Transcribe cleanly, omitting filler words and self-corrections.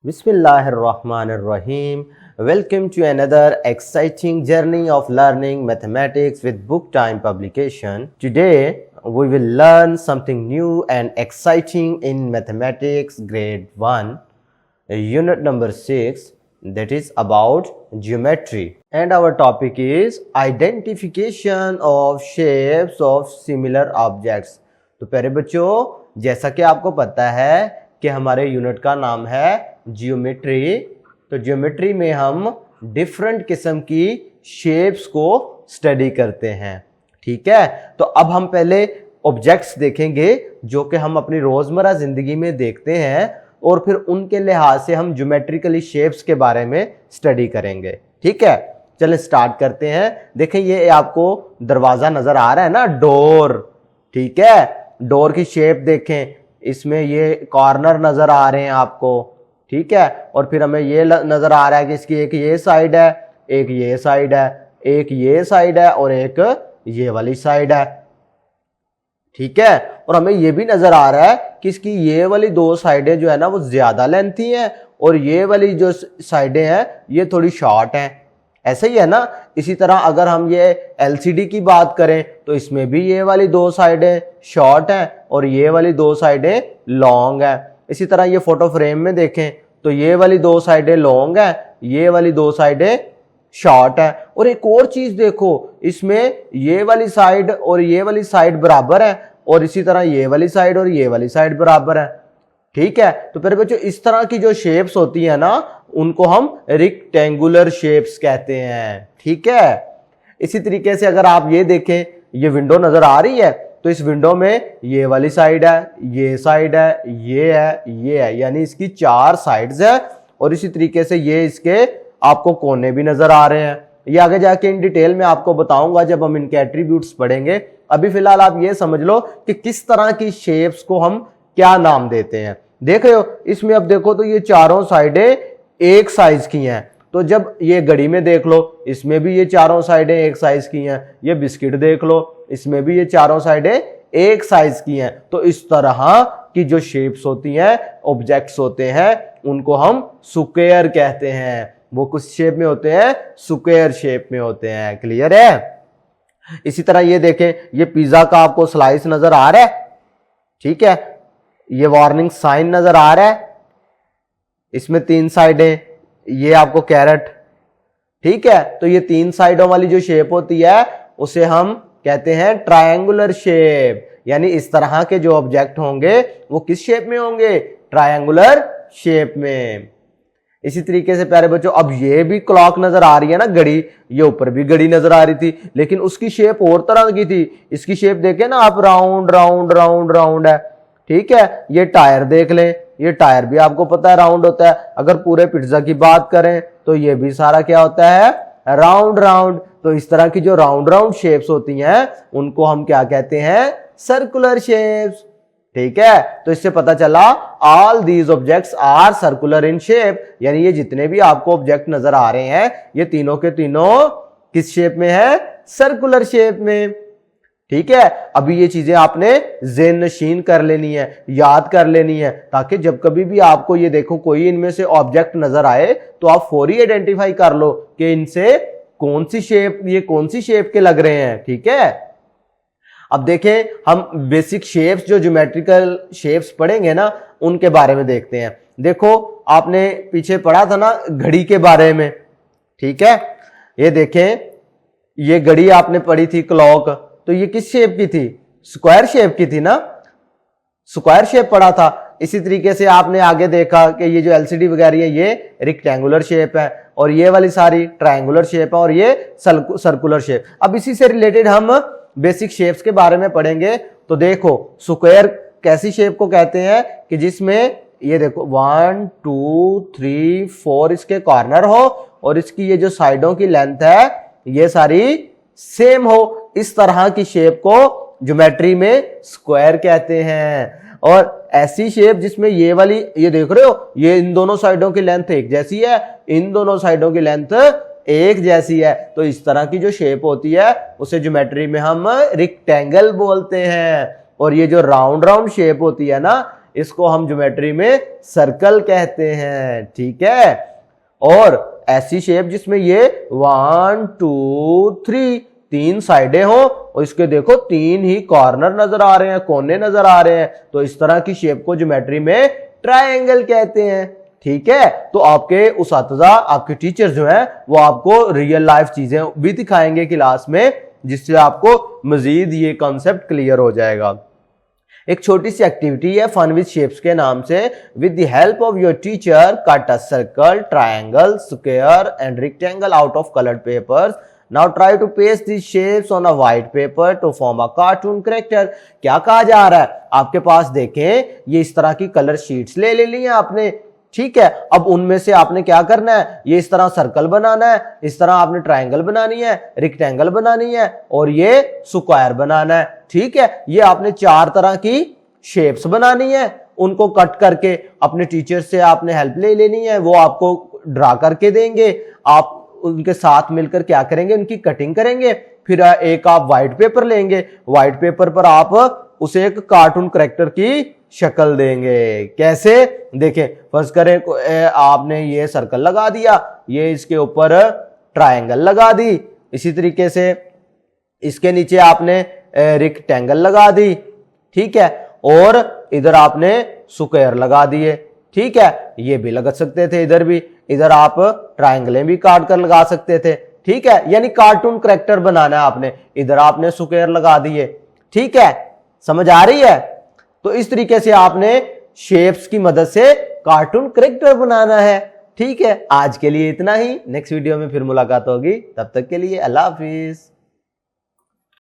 Bismillahirrahmanirrahim. Welcome to another exciting journey of learning mathematics with Book Time publication. Today we will learn something new and exciting in mathematics grade 1, unit number 6, that is about geometry. And our topic is identification of shapes of similar objects. तो प्यारे बच्चों, जैसा कि आपको पता है कि हमारे यूनिट का नाम है जियोमेट्री। तो जियोमेट्री में हम डिफरेंट किस्म की शेप्स को स्टडी करते हैं। ठीक है, तो अब हम पहले ऑब्जेक्ट्स देखेंगे जो कि हम अपनी रोजमर्रा जिंदगी में देखते हैं और फिर उनके लिहाज से हम ज्योमेट्रिकली शेप्स के बारे में स्टडी करेंगे। ठीक है, चलें स्टार्ट करते हैं। देखें, ये आपको दरवाजा नजर आ रहा है ना, डोर। ठीक है, डोर की शेप देखें, इसमें ये कॉर्नर नजर आ रहे हैं आपको। ठीक है, और फिर हमें ये नजर आ रहा है कि इसकी एक ये साइड है, एक ये साइड है, एक ये साइड है और एक ये वाली साइड है। ठीक है, और हमें ये भी नजर आ रहा है कि इसकी ये वाली दो साइडें जो है ना वो ज्यादा लेंथी हैं और ये वाली जो साइडें हैं ये थोड़ी शॉर्ट हैं। ऐसे ही है ना। इसी तरह अगर हम ये एलसीडी की बात करें तो इसमें भी ये वाली दो साइडें शॉर्ट हैं और ये वाली दो साइडें लॉन्ग हैं। इसी तरह ये फोटो फ्रेम में देखें तो ये वाली दो साइडें लॉन्ग हैं, ये वाली दो साइडें शॉर्ट है। और एक और चीज देखो, इसमें ये वाली साइड और ये वाली साइड बराबर है और इसी तरह ये वाली साइड और ये वाली साइड बराबर है। ठीक है, तो फिर बच्चों इस तरह की जो शेप्स होती है ना उनको हम रेक्टेंगुलर शेप्स कहते हैं। ठीक है, इसी तरीके से अगर आप ये देखें, ये विंडो नजर आ रही है तो इस विंडो में ये वाली साइड है, ये साइड है, ये है, ये है, यानी इसकी चार साइड्स है। और इसी तरीके से ये इसके आपको कोने भी नजर आ रहे हैं। ये आगे जाके इन डिटेल में आपको बताऊंगा जब हम इनके एट्रीब्यूट्स पढ़ेंगे। अभी फिलहाल आप ये समझ लो कि किस तरह की शेप्स को हम क्या नाम देते हैं। देख रहे हो, इसमें अब देखो तो ये चारों साइडें एक साइज की हैं। तो जब ये घड़ी में देख लो, इसमें भी ये चारों साइडें एक साइज की हैं। ये बिस्किट देख लो, इसमें भी ये चारों साइडें एक साइज की हैं। तो इस तरह की जो शेप्स होती हैं, ऑब्जेक्ट्स होते हैं, उनको हम स्क्वायर कहते हैं। वो कुछ शेप में होते हैं, स्क्वायर शेप में होते हैं। क्लियर है। इसी तरह ये देखें, ये पिज्जा का आपको स्लाइस नजर आ रहा है। ठीक है, ये वार्निंग साइन नजर आ रहा है, इसमें तीन साइडें, ये आपको कैरेट। ठीक है, तो ये तीन साइडों वाली जो शेप होती है उसे हम कहते हैं ट्रायंगुलर शेप। यानी इस तरह के जो ऑब्जेक्ट होंगे वो किस शेप में होंगे? ट्रायंगुलर शेप में। इसी तरीके से प्यारे बच्चों, अब ये भी क्लॉक नजर आ रही है ना, घड़ी, ये ऊपर भी घड़ी नजर आ रही थी लेकिन उसकी शेप और तरह की थी। इसकी शेप देखें ना आप, राउंड राउंड राउंड राउंड है। ठीक है, ये टायर देख लें, ये टायर भी आपको पता है राउंड होता है। अगर पूरे पिज्जा की बात करें तो ये भी सारा क्या होता है? Round round. तो इस तरह की जो राउंड राउंड शेप्स होती हैं उनको हम क्या कहते हैं? Circular shapes. ठीक है, तो इससे पता चला all these objects are circular in shape. यानी ये जितने भी आपको ऑब्जेक्ट नजर आ रहे हैं ये तीनों के तीनों किस शेप में है? सर्कुलर शेप में। ठीक है, अभी ये चीजें आपने ज़हन नशीन कर लेनी है, याद कर लेनी है, ताकि जब कभी भी आपको ये देखो कोई इनमें से ऑब्जेक्ट नजर आए तो आप फौरी आइडेंटिफाई कर लो कि इनसे कौन सी शेप, ये कौन सी शेप के लग रहे हैं। ठीक है, अब देखें हम बेसिक शेप्स, जो ज्योमेट्रिकल शेप्स पढ़ेंगे ना उनके बारे में देखते हैं। देखो, आपने पीछे पढ़ा था ना घड़ी के बारे में। ठीक है, ये देखें, ये घड़ी आपने पढ़ी थी क्लॉक, तो ये किस शेप की थी? स्क्वायर शेप की थी ना, स्क्वायर शेप पढ़ा था। इसी तरीके से आपने आगे देखा कि ये जो एलसीडी वगैरह है ये रेक्टेंगुलर शेप है और ये वाली सारी ट्रायंगुलर शेप है और ये सर्कुलर शेप। अब इसी से रिलेटेड हम बेसिक शेप्स के बारे में पढ़ेंगे। तो देखो, स्क्वायर कैसी शेप को कहते हैं कि जिसमें ये देखो 1 2 3 4 इसके कॉर्नर हो और इसकी ये जो साइडों की लेंथ है ये सारी सेम हो। इस तरह की शेप को ज्योमेट्री में स्क्वायर कहते हैं। और ऐसी शेप जिसमें ये वाली, ये देख रहे हो, ये इन दोनों साइडों की लेंथ एक जैसी है, इन दोनों साइडों की लेंथ एक जैसी है, तो इस तरह की जो शेप होती है उसे ज्योमेट्री में हम रेक्टेंगल बोलते हैं। और ये जो राउंड राउंड शेप होती है ना, इसको हम ज्योमेट्री में सर्कल कहते हैं, ठीक है। और ऐसी शेप जिसमें ये 1 2 3 तीन साइडें हो और इसके देखो तीन ही कॉर्नर नजर आ रहे हैं, कोने नजर आ रहे हैं, तो इस तरह की शेप को ज्योमेट्री में ट्रायंगल कहते हैं, ठीक है। तो आपके उस्तादा, आपके टीचर जो हैं वो आपको रियल लाइफ चीजें भी दिखाएंगे क्लास में, जिससे आपको मजीद ये कॉन्सेप्ट क्लियर हो जाएगा। एक छोटी सी एक्टिविटी है फन विद शेप्स के नाम से। With the help of your teacher cut a circle, triangle, square and rectangle out of coloured papers. Now try to paste these shapes on a white paper to form a cartoon character। क्या कहा जा रहा है, आपके पास देखें ये इस तरह की कलर शीट्स ले ली हैं आपने, ठीक है। अब उनमें से आपने क्या करना है, ये इस तरह सर्कल बनाना है, इस तरह आपने ट्रायंगल बनानी है, रेक्टेंगल बनानी है और ये स्क्वायर बनाना है, ठीक है। ये आपने चार तरह की शेप्स बनानी है, उनको कट करके अपने टीचर से आपने हेल्प ले लेनी है, वो आपको ड्रा करके देंगे, आप उनके साथ मिलकर क्या करेंगे, उनकी कटिंग करेंगे। फिर एक आप व्हाइट पेपर लेंगे, व्हाइट पेपर पर आप उसे एक कार्टून कैरेक्टर की शक्ल देंगे। कैसे, देखें, फर्ज करें आपने ये सर्कल लगा दिया, ये इसके ऊपर ट्रायंगल लगा दी, इसी तरीके से इसके नीचे आपने रेक्टेंगल लगा दी, ठीक है, और इधर आपने स्क्वायर लगा दिए, ठीक है। ये भी लगा सकते थे, इधर भी, इधर आप ट्रायंगलें भी काट कर लगा सकते थे, ठीक है। यानी कार्टून कैरेक्टर बनाना है आपने, इधर आपने स्क्वायर लगा दिए, ठीक है। समझ आ रही है? तो इस तरीके से आपने शेप्स की मदद से कार्टून कैरेक्टर बनाना है, ठीक है। आज के लिए इतना ही, नेक्स्ट वीडियो में फिर मुलाकात होगी, तब तक के लिए अल्लाह हाफिज।